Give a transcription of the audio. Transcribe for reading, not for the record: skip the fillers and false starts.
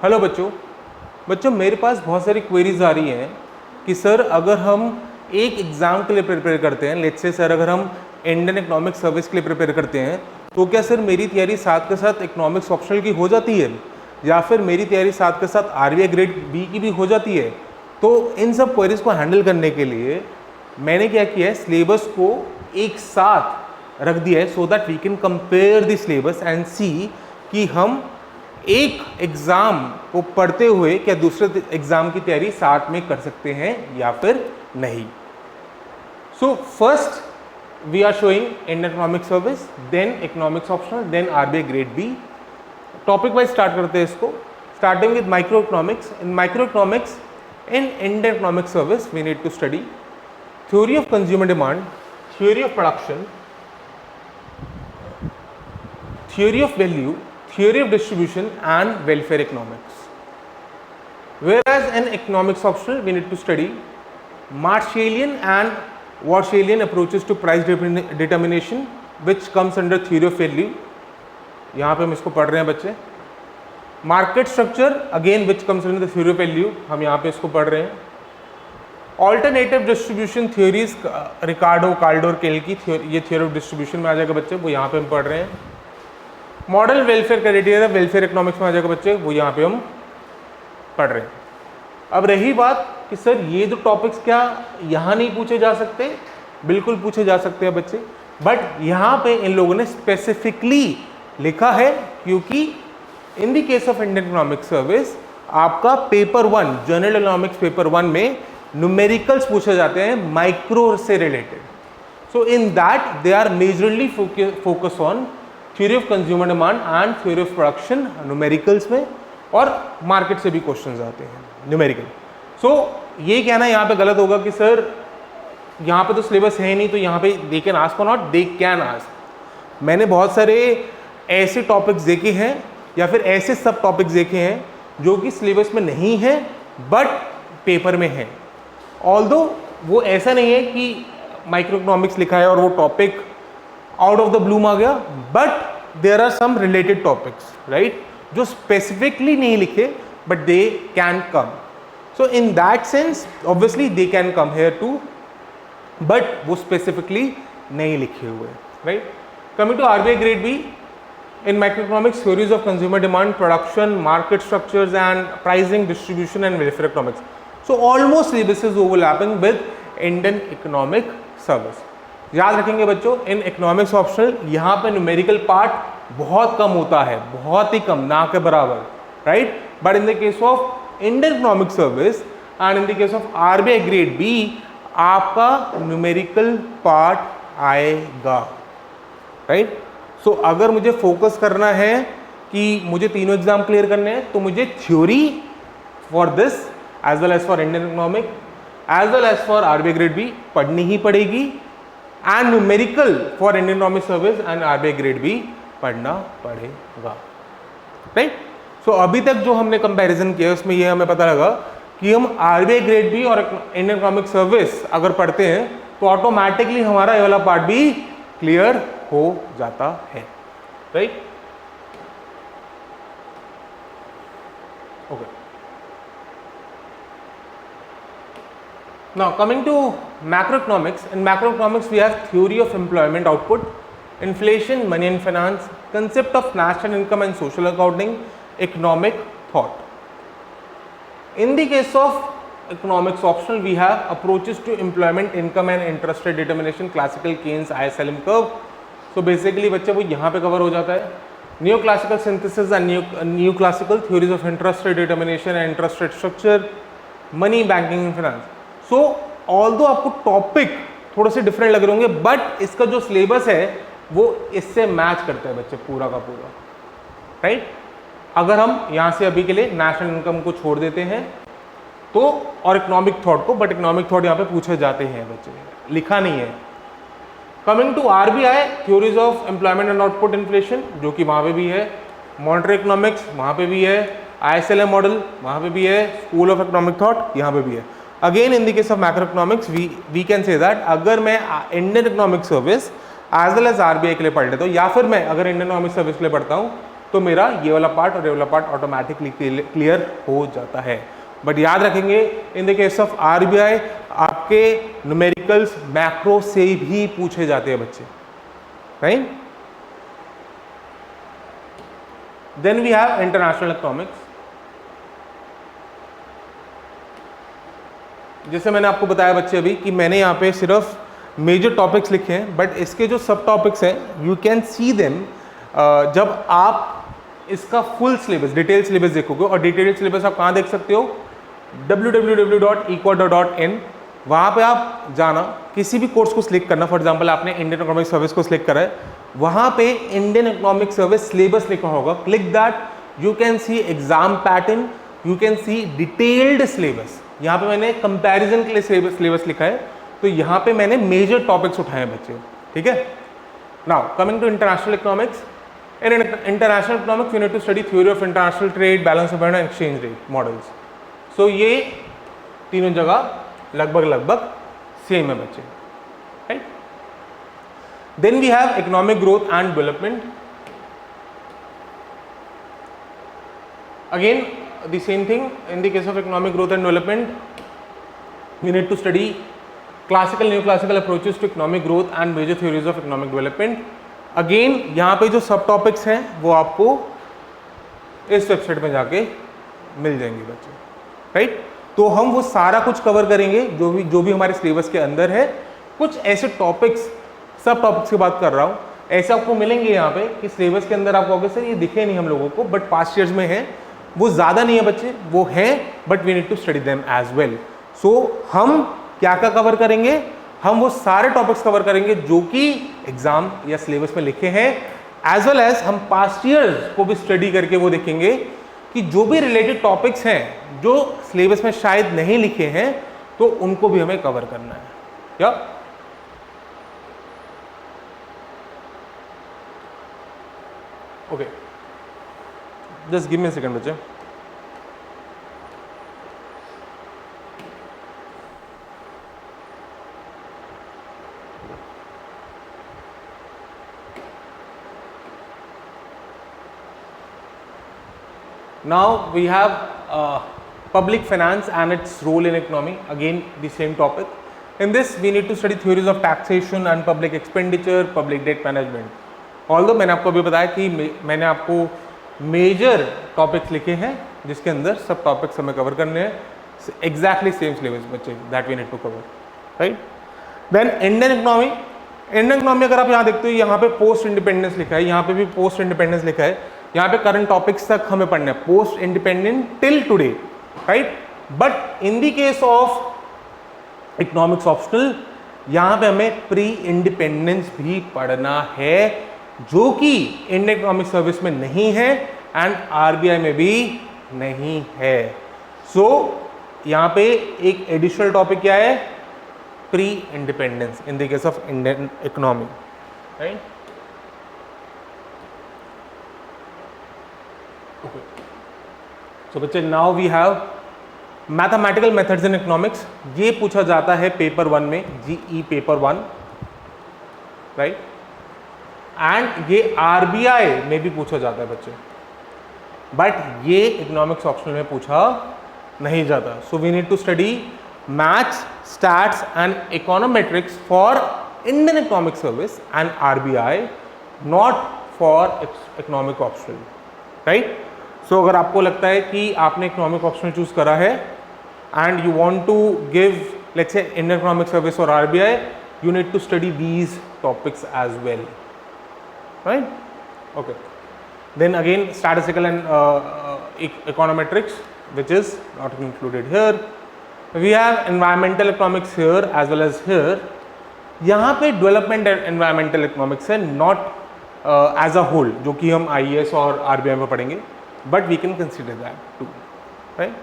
Hello बच्चों मेरे पास बहुत सारी क्वेरीज आ रही हैं कि सर अगर हम एक एग्ज़ाम के लिए प्रिपेयर करते हैं, लेट्स से सर अगर हम इंडियन इकोनॉमिक सर्विस के लिए प्रिपेयर करते हैं तो क्या सर मेरी तैयारी साथ के साथ इकोनॉमिक्स ऑप्शनल की हो जाती है या फिर मेरी तैयारी साथ के साथ आरबीआई ग्रेड बी की भी हो जाती है? तो इन सब क्वेरीज को हैंडल करने के लिए मैंने क्या किया है, सिलेबस को एक साथ रख दिया है so that we can compare the syllabus and see कि हम एक एग्ज़ाम को पढ़ते हुए क्या दूसरे एग्ज़ाम की तैयारी साथ में कर सकते हैं या फिर नहीं। So first we are showing Indian economic service, then economics optional, then RBI grade B. Topic wise start करते हैं इसको, starting with microeconomics. In micro economics in Indian economic service we need to study theory of consumer demand, theory of production, theory of value, theory of distribution and welfare economics. Whereas in economics optional we need to study Marshallian and Warshallian approaches to price determination which comes under theory of value. यहाँ पे हम इसको पढ़ रहे हैं बच्चे। Market structure again which comes under the theory of value, हम यहाँ पे इसको पढ़ रहे हैं। Alternative distribution theories, रिकार्डो, कार्डो और केल की ये theory of distribution में आ जाएगा बच्चे, वो यहाँ पे हम पढ़ रहे हैं। Model welfare criteria welfare economics में आ जाएगा बच्चे, वो यहाँ पे हम पढ़ रहे हैं। अब रही बात कि सर ये जो टॉपिक्स क्या यहाँ नहीं पूछे जा सकते? बिल्कुल पूछे जा सकते हैं बच्चे, बट यहाँ पे इन लोगों ने स्पेसिफिकली लिखा है क्योंकि in the case of Indian economic service आपका पेपर 1 जनरल इकोनॉमिक्स पेपर 1 में न्यूमेरिकल्स पूछे जाते हैं माइक्रो से related. So in that they are majorly focus on theory of consumer demand and theory of production numericals में, और market से भी क्वेश्चंस आते हैं न्यूमेरिकल। सो ये कहना यहाँ पे गलत होगा कि सर यहाँ पे तो सिलेबस है नहीं तो यहाँ पे दे कैन आस्क और नॉट, दे कैन आस्क। मैंने बहुत सारे ऐसे टॉपिक्स देखे हैं या फिर ऐसे सब टॉपिक्स देखे हैं जो कि सिलेबस में नहीं है बट पेपर में है। ऑल्दो वो ऐसा नहीं है कि माइक्रो इकोनॉमिक्स लिखा है और वो topic out of the bloom आ गया, but there are some related topics right जो स्पेसिफिकली नहीं लिखे but they can come. So in that sense obviously they can come here too, but वो स्पेसिफिकली नहीं लिखे हुए right. Coming to RBI grade B in micro economics theories of consumer demand, production, market structures and pricing, distribution and welfare economics. So almost syllabus is overlapping with Indian economic service. याद रखेंगे बच्चों, in economics optional यहाँ पे numerical part बहुत कम होता है, बहुत ही कम, ना के बराबर right. But in the case of Indian economic service and in the case of RBI grade B आपका न्यूमेरिकल पार्ट आएगा राइट। सो अगर मुझे फोकस करना है कि मुझे तीनों एग्जाम क्लियर करने हैं तो मुझे theory for this as well as for Indian economic as well as for RBI grade B पढ़नी ही पड़ेगी, and numerical for Indian economic service and RBI grade B पढ़ना पड़ेगा राइट। सो अभी तक जो हमने कंपैरिजन किया उसमें ये हमें पता लगा कि हम आरबीआई ग्रेड बी और इंडियन इकोनॉमिक सर्विस अगर पढ़ते हैं तो ऑटोमेटिकली हमारा ये वाला पार्ट भी क्लियर हो जाता है right. Okay, now coming to macroeconomics, in macroeconomics we have theory of employment output, inflation, money and finance, concept of national income and social accounting, economic thought. In the case of economics optional we have approaches to employment, income and interest rate determination, classical Keynes ISLM curve. So basically बच्चे वो यहाँ पे cover हो जाता है। neoclassical synthesis and neoclassical theories of interest rate determination and interest rate structure, money, banking and finance. So although आपको topic थोड़े से डिफरेंट लग रहे होंगे बट इसका जो सिलेबस है वो इससे मैच करता है बच्चे पूरा का पूरा राइट। अगर हम यहाँ से अभी के लिए नेशनल इनकम को छोड़ देते हैं तो और इकोनॉमिक थॉट को, बट इकोनॉमिक थॉट यहाँ पे पूछे जाते हैं बच्चे, लिखा नहीं है। Coming to RBI theories of employment and output inflation जो कि वहाँ पे भी है, मॉनेटरी इकोनॉमिक्स वहाँ पे भी है, ISLM मॉडल वहाँ पे भी है, स्कूल ऑफ इकोनॉमिक थॉट यहाँ पे भी है। Again in the case of macroeconomics we can say that अगर मैं Indian economic service as well as RBI के लिए पढ़ लेता हूँ या फिर मैं अगर इंडियन इकोनॉमिक सर्विस के लिए पढ़ता हूँ तो मेरा ये वाला पार्ट और ये वाला पार्ट ऑटोमेटिकली क्लियर हो जाता है। बट याद रखेंगे in the case of RBI आपके न्यूमेरिकल्स मैक्रो से भी पूछे जाते हैं बच्चे, right. Then we have international economics. जैसे मैंने आपको बताया बच्चे अभी कि मैंने यहाँ पे सिर्फ मेजर टॉपिक्स लिखे हैं, बट इसके जो सब टॉपिक्स हैं यू कैन सी देम जब आप इसका फुल सिलेबस डिटेल सिलेबस देखोगे। और डिटेल सिलेबस आप कहाँ देख सकते हो, www.equator.in। वहाँ पे आप जाना, किसी भी कोर्स को सिलेक्ट करना। फॉर एग्जांपल आपने इंडियन इकोनॉमिक सर्विस को सिलेक्ट करा है, वहाँ पे इंडियन इकोनॉमिक सर्विस सिलेबस लिखा होगा, click that, you can see exam pattern, you can see detailed syllabus. यहाँ पे मैंने कंपैरिजन के लिए सिलेबस लिखा है, तो यहाँ पे मैंने मेजर टॉपिक्स उठाए हैं बच्चे, ठीक है। Now coming to international economics. In international economics, you need to study theory of international trade, balance of payment and exchange rate models. So ये तीनों जगह लगभग सेम है बच्चे, right? Then we have economic growth and development. Again, the same thing in the case of economic growth and development. We need to study classical, neoclassical approaches to economic growth and major theories of economic development. Again यहाँ पे जो सब topics हैं वो आपको इस website में जाके मिल जाएंगे बच्चे, राइट। तो हम वो सारा कुछ कवर करेंगे जो भी हमारे सिलेबस के अंदर है। कुछ ऐसे टॉपिक्स, सब टॉपिक्स की बात कर रहा हूँ, ऐसे आपको मिलेंगे यहाँ पे कि सिलेबस के अंदर आप कहोगे सर ये दिखे नहीं हम लोगों को, बट पास्ट ईयर्स में है। वो ज़्यादा नहीं है बच्चे, वो हैं, but we need to study them as well. So हम क्या क्या कवर करेंगे, हम वो सारे टॉपिक्स कवर करेंगे जो कि एग्जाम या सिलेबस में लिखे हैं, एज वेल एज हम पास्ट ईयर्स को भी स्टडी करके वो देखेंगे कि जो भी रिलेटेड टॉपिक्स हैं जो सिलेबस में शायद नहीं लिखे हैं तो उनको भी हमें कवर करना है। क्या okay, just give me a second बच्चे। Now we have public finance and its role in economy. Again the same topic. In this we need to study theories of taxation and public expenditure, public debt management. Although मैंने आपको अभी बताया कि मैंने आपको major topics लिखे हैं जिसके अंदर सब टॉपिक्स हमें कवर करने हैं, एग्जैक्टली सेम सिलेबस बच्चे, that we need to cover, right. Then Indian economy. Indian economy अगर आप यहाँ देखते हो, यहाँ पे पोस्ट इंडिपेंडेंस लिखा है, यहाँ पे भी पोस्ट इंडिपेंडेंस लिखा है, यहाँ पे करंट टॉपिक्स तक हमें पढ़ना है, post independent till today, right. But in the case of economics optional, यहाँ पे हमें प्री इंडिपेंडेंस भी पढ़ना है, जो कि इंडियन इकोनॉमिक सर्विस में नहीं है एंड आरबीआई में भी नहीं है। सो यहाँ पे एक एडिशनल टॉपिक क्या है, pre independence in the case of Indian economy, right. So बच्चे now we have mathematical methods in economics. ये पूछा जाता है पेपर 1 में, जीई पेपर 1, राइट। एंड ये आरबीआई में भी पूछा जाता है बच्चे, बट ये इकोनॉमिक्स ऑप्शनल में पूछा नहीं जाता। So we need to study maths, stats and econometrics for Indian economic service and RBI, not for economic optional, right. So अगर आपको लगता है कि आपने इकोनॉमिक ऑप्शनल चूज करा है and you want to give let's say Indian economic service और RBI, you need to study these topics as well, right? Okay. Then again statistical and econometrics, which is not included here. We have environmental economics here as well as here. यहाँ पे development environmental economics है, not as a whole, जो कि हम IAS और RBI में पढ़ेंगे, but we can consider that too, right.